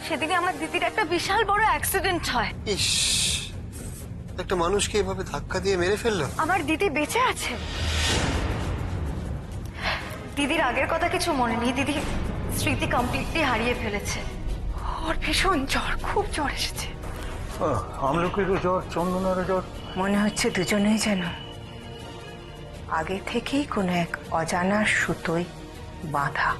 সেদিনে আমার দিদির একটা বিশাল বড় অ্যাক্সিডেন্ট হয়। ইস, একটা মানুষকে এভাবে ধাক্কা দিয়ে মেরে ফেললো। আমার দিদি বেঁচে আছে। দিদির আগের কথা কিছু মনে নেই, দিদি স্মৃতি কমপ্লিটলি হারিয়ে ফেলেছে। ওর ভীষণ জ্বর, খুব জ্বর এসেছে। আমলকিরও জ্বর, চন্দনেরও জ্বর। মনে হচ্ছে দুজনেই যেন আগে থেকেই কোনো এক অজানা সুতোয় বাঁধা।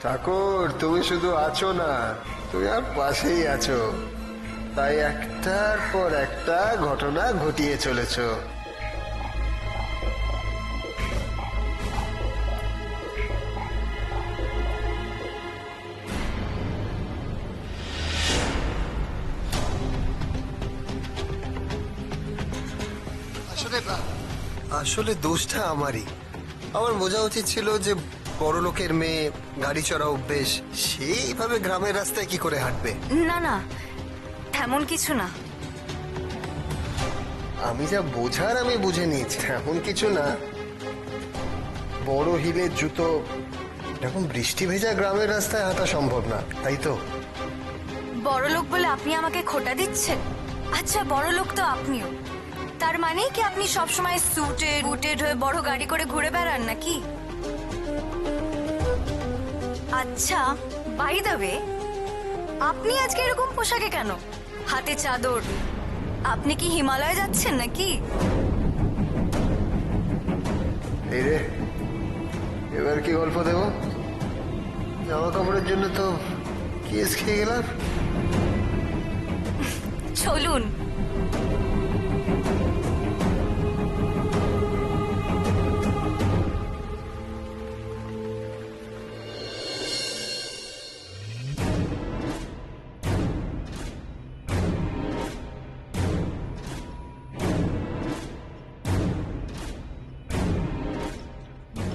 ঠাকুর, তুমি শুধু আছো না, তুমি আর পাশেই আছো, তাই একটার পর একটা ঘটনা ঘটিয়ে চলেছো। আসলে আসলে দোষটা আমারই। আমার বোঝা উচিত ছিল যে বড় লোকের মেয়ে, গাড়ি চড়া অভ্যেস, সেইভাবে গ্রামের রাস্তায় কি করে হাঁটবে। না না, তেমন কিছু না। আমি যা বোঝার আমি বুঝে নিয়েছি, এমন কিছু না। বড় হিলের জুতো এরকম বৃষ্টি ভেজা গ্রামের রাস্তায় হাঁটা সম্ভব না, তাই তো? বড় লোক বলে আপনি আমাকে খোটা দিচ্ছেন? আচ্ছা, বড় লোক তো আপনিও। তার মানে কি আপনি সবসময় সুটেড বুটেড হয়ে বড় গাড়ি করে ঘুরে বেড়ান নাকি? আচ্ছা, বাই দ্য ওয়ে, আপনি আজকে এরকম পোশাকে কেন? হাতে চাদর, আপনি কি হিমালয়ে যাচ্ছেন নাকি? এই রে, এবার কি গল্প দেব? জামা কাপড়ের জন্য তো কেস খেয়ে গেলাম। চলুন।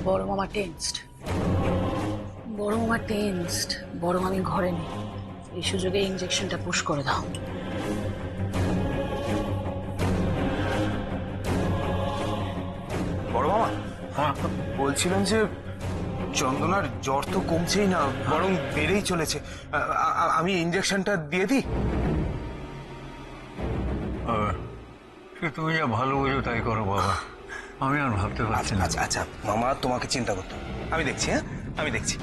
বড় মামা টেন্সড, বড় মামা টেন্সড। বড় মামি ঘরে নেই, এই সুযোগে ইঞ্জেকশনটা পুশ করে দাও। বড় মামা, হ্যাঁ বলছিলাম যে চন্দনার জ্বর তো কমছেই না, বরং বেড়েই চলেছে। আমি ইঞ্জেকশনটা দিয়ে দিই? তুমি যা ভালো বোঝো তাই করো বাবা, আমি আর ভাবতে পারছি না। আচ্ছা আচ্ছা মামা, তোমাকে চিন্তা করতে হবে, আমি দেখছি। হ্যাঁ, আমি দেখছি।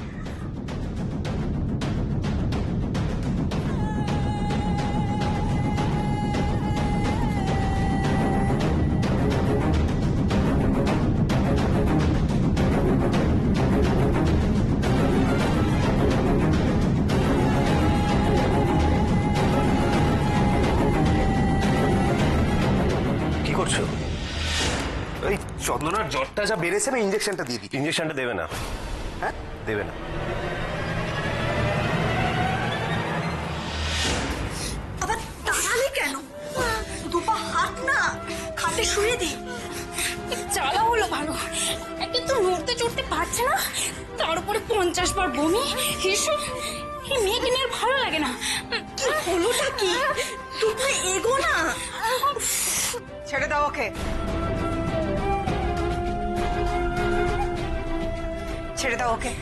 কি করছো? এই চন্দনার জ্বরটা যা বেড়েছে না, ইঞ্জেকশনটা দিয়ে দিই। ইঞ্জেকশনটা দেবে না। হ্যাঁ, দেবে না। আবার দাঁড়ালে কেন? দুপা হাত না, খাটে শুয়ে দি। জ্বালা হলো ভালো, একে তো নড়তে চড়তে পারছে না, তার উপরে 50 বার বমি, হিসু। এই মেয়েকে নিয়ে আর ভালো লাগে না। কি হলোটা কি? দুপা এগো না। ছেড়ে দাও ওকে, ছেড়ে দাও ওকে।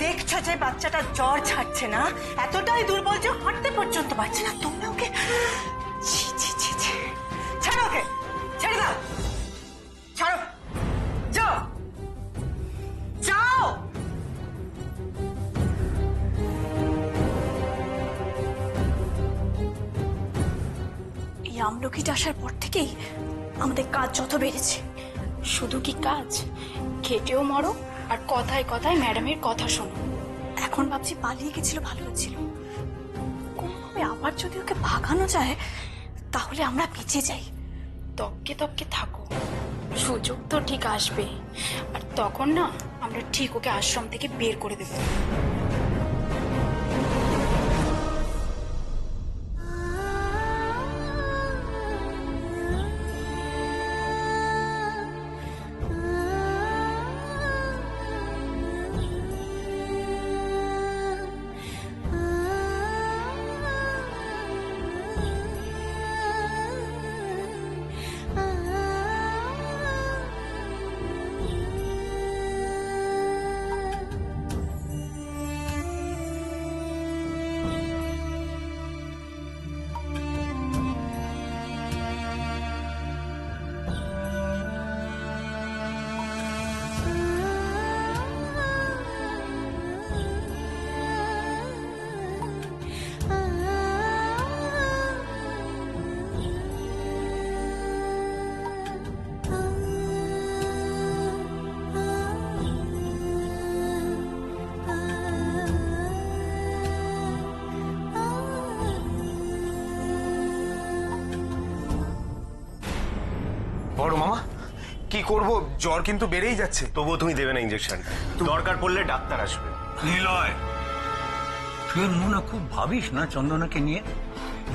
দেখছো যে বাচ্চাটা জ্বর ছাড়ছে না, এতটাই দুর্বল যে হাঁটতে পর্যন্ত পারছে না, তোমরা ওকে ছি ছি ছি ছি। ছাড়ো ওকে, ছেড়ে দাও, ছাড়ো, যাও যাও। এই আমলকিটা আসার পর থেকেই আমাদের কাজ যত বেড়েছে। শুধু কি কাজ, খেটেও মরো আর কথায় কথায় ম্যাডামের কথা শোনো। এখন ভাবছি পালিয়ে গেছিল ভালো হয়েছিল। আবার যদি ওকে ভাগানো যায় তাহলে আমরা বেঁচে যাই। তককে তককে থাকো, সুযোগ তো ঠিক আসবে, আর তখন না আমরা ঠিক ওকে আশ্রম থেকে বের করে দেবো। বড় মামা কি করব, জ্বর কিন্তু বেড়েই যাচ্ছে। তবুও তুমি দেবে না ইঞ্জেকশন, দরকার পড়লে ডাক্তার আসবে। নিলয়, তুই ওর মনে খুব ভাবিস না চন্দনাকে নিয়ে?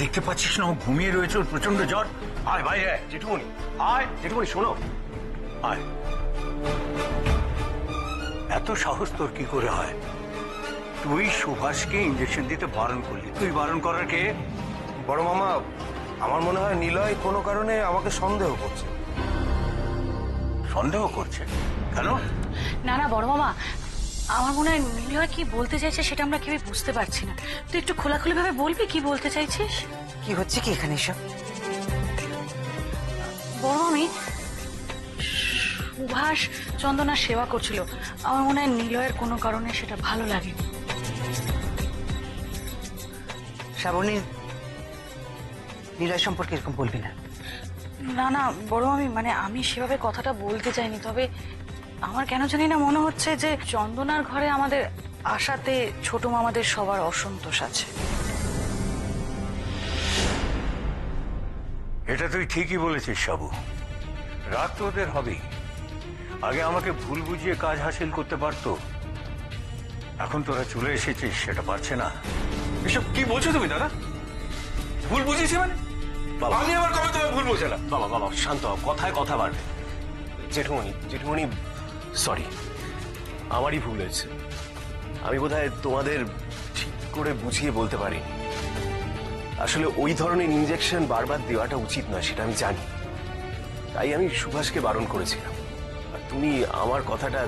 দেখতে পাচ্ছিস না ও ঘুমিয়ে রয়েছে, ওর প্রচন্ড জ্বর। আয় বাইরে আয়, জেঠুমনি, আয় জেঠুমনি, শোনো। আয়। এত সাহস তোর কি করে হয়? তুই সুভাষকে ইঞ্জেকশন দিতে বারণ করলি, তুই বারণ করার কে? বড় মামা, আমার মনে হয় নিলয় কোনো কারণে আমাকে সন্দেহ করছে। সন্দেহ করছে কেন? না না বড় মামা, আমার মনে হয় নিলয় কি বলতে চাইছে সেটা আমরা কেউই বুঝতে পারছি না। তুই একটু খোলাখুলি ভাবে বলবি কি বলতে চাইছিস? কি হচ্ছে কি এখানে এসব? বড় মামি, সুভাষ চন্দনার সেবা করছিল, আমার মনে হয় নিলয়ের কোনো কারণে সেটা ভালো লাগেনি। শ্রাবণী, নিলয় সম্পর্কে এরকম বলবি না। না না বড় মামি, মানে আমি সেভাবে কথাটা বলতে চাইনি, তবে আমার কেন জানি না মনে হচ্ছে যে চন্দনার ঘরে আমাদের আশাতে ছোট মামাদের সবার অসন্তোষ আছে। এটা তুই ঠিকই বলেছিস সাবু, রাগ তো ওদের হবেই। আগে আমাকে ভুল বুঝিয়ে কাজ হাসিল করতে পারতো, এখন তোরা চলে এসেছিস সেটা পারছে না। এসব কি বলছো তুমি দাদা? ভুল বুঝেছি মানে? আমি আবার কবে তোমায় ভুল বোঝালাম? বাবা বাবা শান্ত হও, কথায় কথা বাড়বে। জেঠুমনি, জেঠুমনি সরি, আমারই ভুল হয়েছে। আমি বোধহয় তোমাদের ঠিক করে বুঝিয়ে বলতে পারিনি। আসলে ওই ধরনের ইনজেকশন বারবার দেওয়াটা উচিত নয়, সেটা আমি জানি। তাই আমি সুভাষকে বারণ করেছিলাম। আর তুমি আমার কথাটা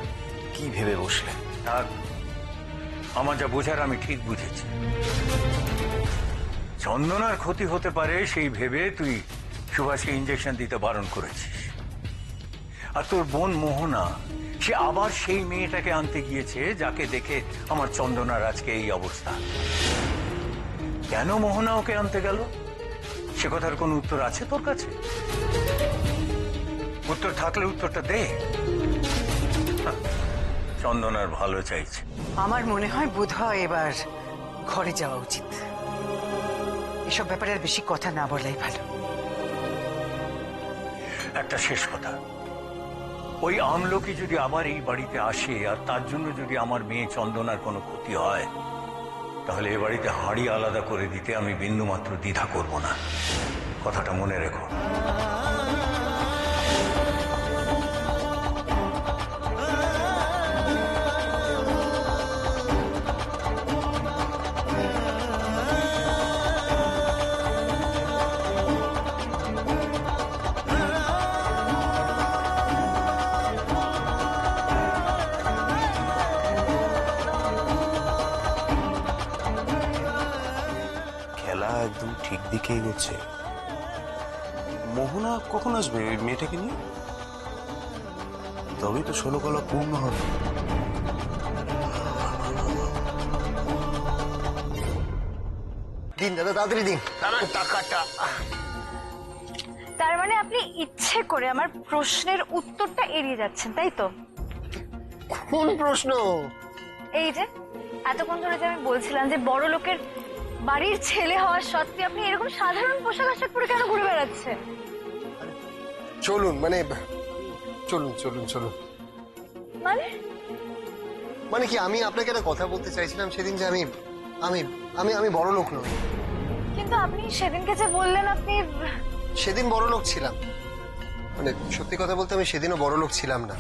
কি ভেবে বসলে? আর আমার যা বোঝার আমি ঠিক বুঝেছি। চন্দনার ক্ষতি হতে পারে সেই ভেবে তুই সুভাষকে ইঞ্জেকশন দিতে বারণ করেছিস। আর তোর বোন মোহনা, সে আবার সেই মেয়েটাকে আনতে গিয়েছে যাকে দেখে আমার চন্দনার আজকে এই অবস্থা। কেন মোহনা ওকে আনতে গেল সে কথার কোনো উত্তর আছে তোর কাছে? উত্তর থাকলে উত্তরটা দে। চন্দনার ভালো চাইছে। আমার মনে হয় বোধহয় এবার ঘরে যাওয়া উচিত। এসব ব্যাপারে আর বেশি কথা না বলাই ভালো। একটা শেষ কথা, ওই আমলকি যদি আবার এই বাড়িতে আসে আর তার জন্য যদি আমার মেয়ে চন্দনার কোনো ক্ষতি হয়, তাহলে এ বাড়িতে হাঁড়ি আলাদা করে দিতে আমি বিন্দুমাত্র দ্বিধা করব না। কথাটা মনে রেখো। খেলা একদম ঠিক দিকে এগোচ্ছে। মোহনা কখন আসবে ওই মেয়েটাকে নিয়ে? তবেই তো 16 কলা পূর্ণ হবে। দিন দাদা, তাড়াতাড়ি দিন টাকাটা। তার মানে আপনি ইচ্ছে করে আমার প্রশ্নের উত্তরটা এড়িয়ে যাচ্ছেন, তাই তো? কোন প্রশ্ন? এই যে এতক্ষণ ধরে যে আমি বলছিলাম যে বড় লোকের বাড়ির ছেলে হওয়ার সত্ত্বে আপনি এরকম সাধারণ পোশাক আশাক পরে কেন ঘুরে বেড়াচ্ছেন? চলুন মানে চলুন চলুন চলুন। মানে মানে কি, আমি আপনাকে একটা কথা বলতে চাইছিলাম সেদিন যে আমি আমি আমি আমি বড় লোক নই। কিন্তু আপনি সেদিনকে যে বললেন আপনি সেদিন বড় লোক ছিলাম, মানে সত্যি কথা বলতে আমি সেদিনও বড় লোক ছিলাম না,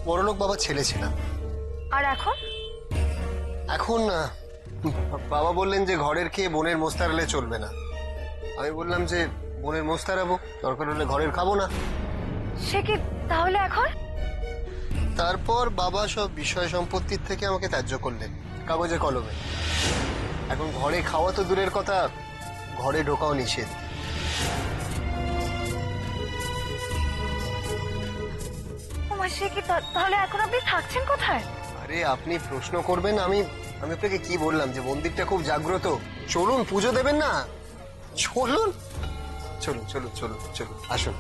বড় লোক বাবার ছেলে ছিলাম। আর এখন এখন বাবা বললেন যে ঘরের খেয়ে বোনের মোস্তারালে চলবে না। আমি বললাম যে বোনের মোস্তারাবো, দরকার হলে ঘরের খাবো না। সে কি তাহলে এখন? তারপর বাবা সব বিষয় সম্পত্তির থেকে আমাকে ত্যায্য করলেন কাগজে কলমে। এখন ঘরে খাওয়া তো দূরের কথা, ঘরে ঢোকাও নিষেধ। সে কি তাহলে এখন আপনি থাকছেন কোথায়? আরে আপনি প্রশ্ন করবেন, আমি আপনাকে কি বললাম যে মন্দিরটা খুব জাগ্রত, চলুন পুজো দেবেন না, চলুন চলুন চলুন চলুন চলুন আসুন।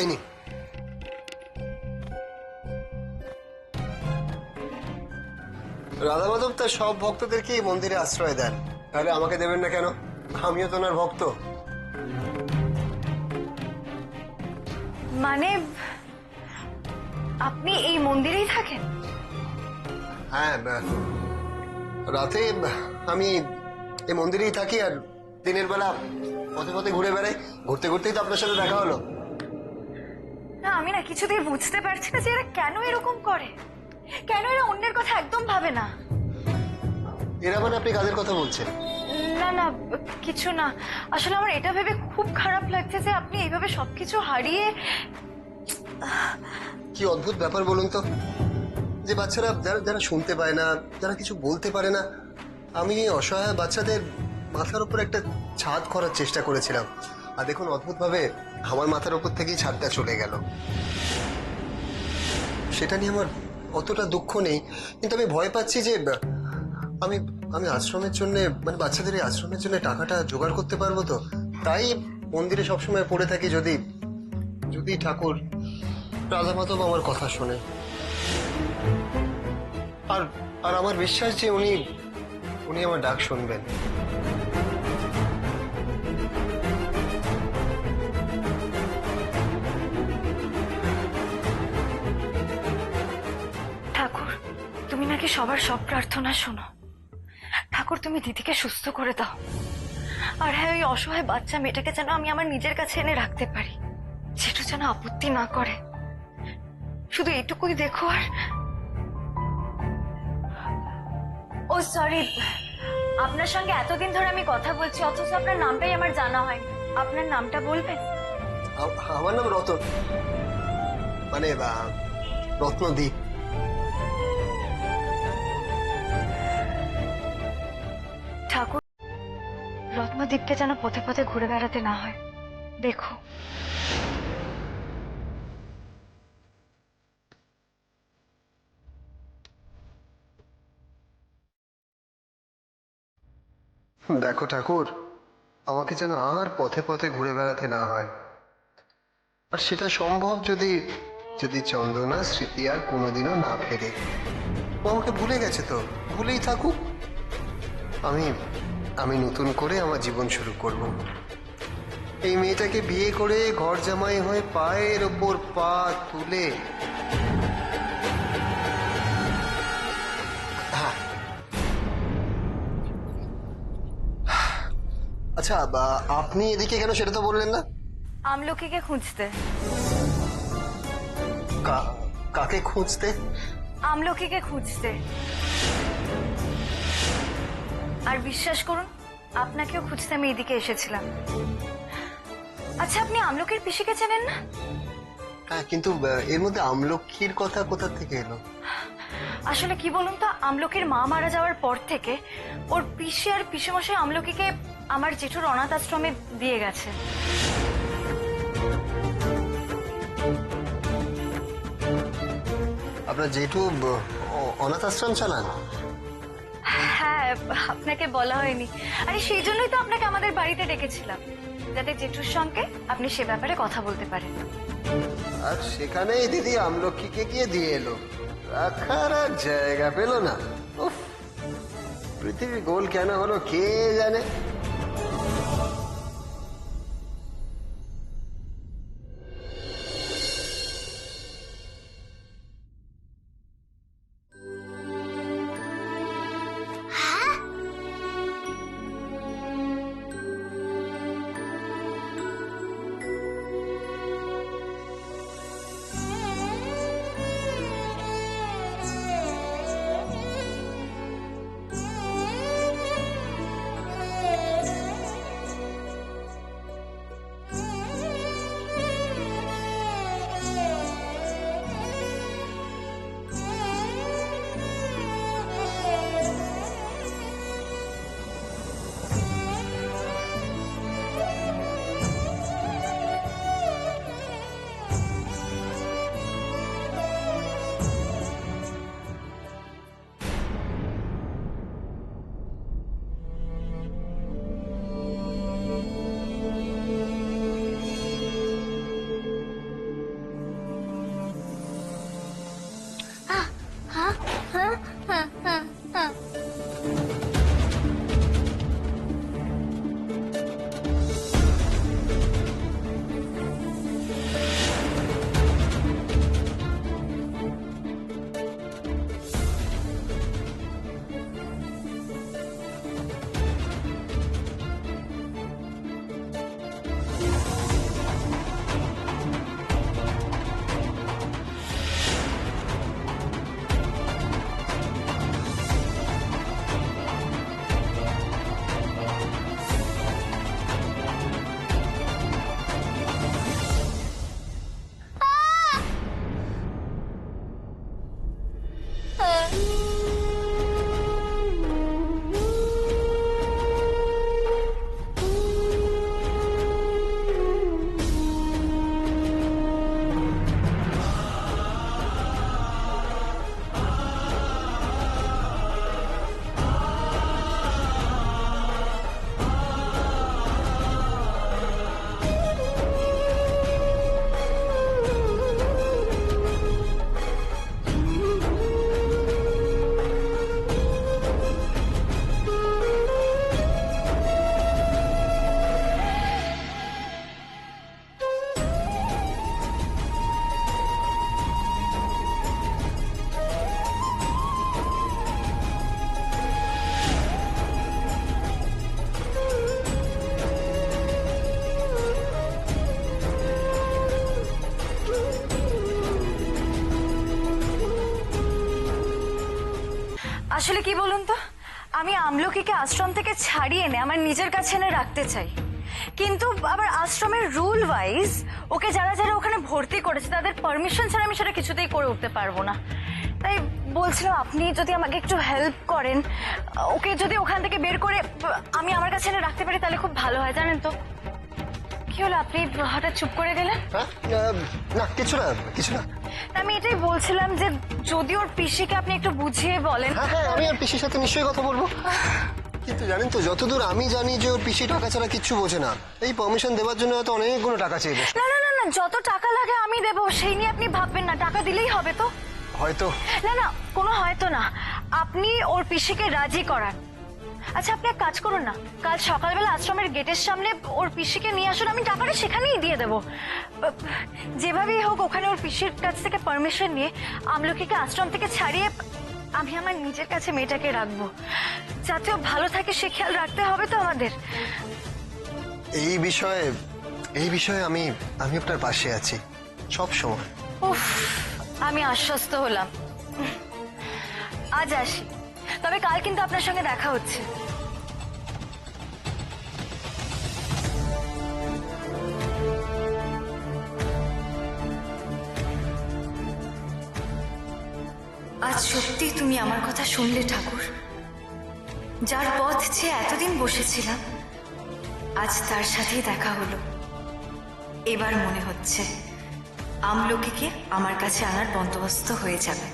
এই নিন। রাধা মাধব তার সব ভক্তদেরকে এই মন্দিরে আশ্রয় দেন, তাহলে আমাকে দেবেন না কেন? আমিও তো ওনার ভক্ত। মানে আপনি এই মন্দিরেই থাকেন? হ্যাঁ, রাতে আমি এই মন্দিরেই থাকি, আর দিনের বেলা পথে পথে ঘুরে বেড়াই। ঘুরতে ঘুরতেই তো আপনার সাথে দেখা হলো। না, আমি না কিছুতেই বুঝতে পারছি না যে এরা কেন এরকম করে, কেন এরা অন্যের কথা একদম ভাবে না। এরা মানে আপনি কাদের কথা বলছেন? না না, কিছু না। আসলে আমার এটা ভেবে খুব খারাপ লাগছে যে আপনি এইভাবে সবকিছু হারিয়ে। কি অদ্ভুত ব্যাপার বলুন তো, যে বাচ্চারা যারা যারা শুনতে পায় না, যারা কিছু বলতে পারে না, আমি এই অসহায় বাচ্চাদের মাথার উপর একটা ছাদ করার চেষ্টা করেছিলাম, আর দেখুন অদ্ভুতভাবে আমার মাথার উপর থেকেই ছাদটা চলে গেল। সেটা নিয়ে আমার অতটা দুঃখ নেই, কিন্তু আমি ভয় পাচ্ছি যে আমি আমি আশ্রমের জন্য, মানে বাচ্চাদের এই আশ্রমের জন্য টাকাটা জোগাড় করতে পারবো তো। তাই মন্দিরে সবসময় পড়ে থাকি, যদি যদি ঠাকুর রাধা মাধব আমার কথা শোনে। আর আর আমার বিশ্বাস যে উনি উনি আমার ডাক শুনবেন। ঠাকুর, তুমি নাকি সবার সব প্রার্থনা শোনো। ঠাকুর, তুমি দিদিকে সুস্থ করে দাও। আর হ্যাঁ, ওই অসহায় বাচ্চা মেয়েটাকে যেন আমি আমার নিজের কাছে এনে রাখতে পারি, যেটা যেন আপত্তি না করে। শুধু এইটুকুই দেখো। আর ও সরি, আপনার সঙ্গে এতদিন ধরে আমি কথা বলছি অথচ আপনার নামটাই আমার জানা হয়নি। আপনার নামটা বলবেন? আমার নাম রতন, মানে রত্নদ্বীপ। ঠাকুর, রত্নদ্বীপকে যেন পথে পথে ঘুরে বেড়াতে না হয়, দেখো। দেখো ঠাকুর, আমাকে যেন আর পথে পথে ঘুরে বেড়াতে না হয়। আর সেটা সম্ভব যদি যদি চন্দনা স্মৃতি আর কোনোদিনও না ফেরে। ও আমাকে ভুলে গেছে তো, ভুলেই থাকুক। আমি আমি নতুন করে আমার জীবন শুরু করব। এই মেয়েটাকে বিয়ে করে ঘর জামাই হয়ে পায়ের ওপর পা তুলে। হ্যাঁ, আচ্ছা, আপনি এদিকে কেন সেটা তো বললেন না? আমলকিকে খুঁজতে। কাকে খুঁজতে? আমলকিকে খুঁজতে। আর বিশ্বাস করুন, আপনাকেও খুঁজতে আমি এদিকে এসেছিলাম। আচ্ছা, আপনি আমলকির পিসিকে চেনেন না? হ্যাঁ, কিন্তু এর মধ্যে আমলকির কথা কোথা থেকে এলো? আসলে কি বলুন তো, আমলকির মা মারা যাওয়ার পর থেকে ওর পিসি আর পিসেমশাই আমলকিকে আমার জেঠুর অনাথ আশ্রমে দিয়ে গেছে। আপনার জেঠু অনাথ আশ্রম চালান? হ্যাঁ, আপনাকে বলা হয়নি। আরে সেই জন্যই তো আপনাকে আমাদের বাড়িতে ডেকেছিলাম, যাতে জেঠুর সঙ্গে আপনি সে ব্যাপারে কথা বলতে পারেন। আর সেখানেই দিদি আমলক্ষীকে গিয়ে দিয়ে এলো, রাখার আর জায়গা পেল না। উফ, পৃথিবী গোল কেন হলো কে জানে। আসলে কি বলুন তো, আমি আমলকিকে আশ্রম থেকে ছাড়িয়ে এনে আমার নিজের কাছে এনে রাখতে চাই, কিন্তু আবার আশ্রমের রুল ওয়াইজ ওকে যারা যারা ওখানে ভর্তি করেছে তাদের পারমিশন ছাড়া আমি সেটা কিছুতেই করে উঠতে পারবো না। তাই বলছিলাম আপনি যদি আমাকে একটু হেল্প করেন, ওকে যদি ওখান থেকে বের করে আমি আমার কাছে এনে রাখতে পারি তাহলে খুব ভালো হয়। জানেন তো কি হলো, আপনি হঠাৎ চুপ করে গেলেন? না কিছু না, কিছু না। আমি এটাই বলছিলাম যে যদি ওর পিসিকে আপনি একটু বুঝিয়ে বলেন। হ্যাঁ, আমি আর পিসির সাথে নিশ্চয়ই কথা বলবো, কিন্তু জানেন তো যতদূর আমি জানি যে ওর পিসি টাকা ছাড়া কিচ্ছু বোঝে না। এই পারমিশন দেওয়ার জন্য হয়তো অনেকগুলো টাকা চাইবে। না না না না, যত টাকা লাগে আমি দেবো, সেই নিয়ে আপনি ভাববেন না, টাকা দিলেই হবে তো। হয়তো না না, কোনো হয়তো না, আপনি ওর পিসিকে রাজি করান। আচ্ছা আপনি এক কাজ করুন না, কাল সকালবেলা আশ্রমের গেটের সামনে ওর পিসিকে নিয়ে আসুন, আমি টাকাটা সেখানেই দিয়ে দেবো। যেভাবেই হোক ওখানে ওর পিসির কাছ থেকে পারমিশন নিয়ে আমলকিকে আশ্রম থেকে ছাড়িয়ে আমি আমার নিজের কাছে মেয়েটাকে রাখবো, যাতে ও ভালো থাকে সে খেয়াল রাখতে হবে তো আমাদের। এই বিষয়ে আমি আপনার পাশে আছি সব সময়। উফ, আমি আশ্বস্ত হলাম। আজ আসি, তবে কাল কিন্তু আপনার সঙ্গে দেখা হচ্ছে। আজ সত্যি তুমি আমার কথা শুনলে ঠাকুর। যার পথ চেয়ে এতদিন বসেছিলাম আজ তার সাথেই দেখা হলো। এবার মনে হচ্ছে আমলকিকে আমার কাছে আনার বন্দোবস্ত হয়ে যাবে।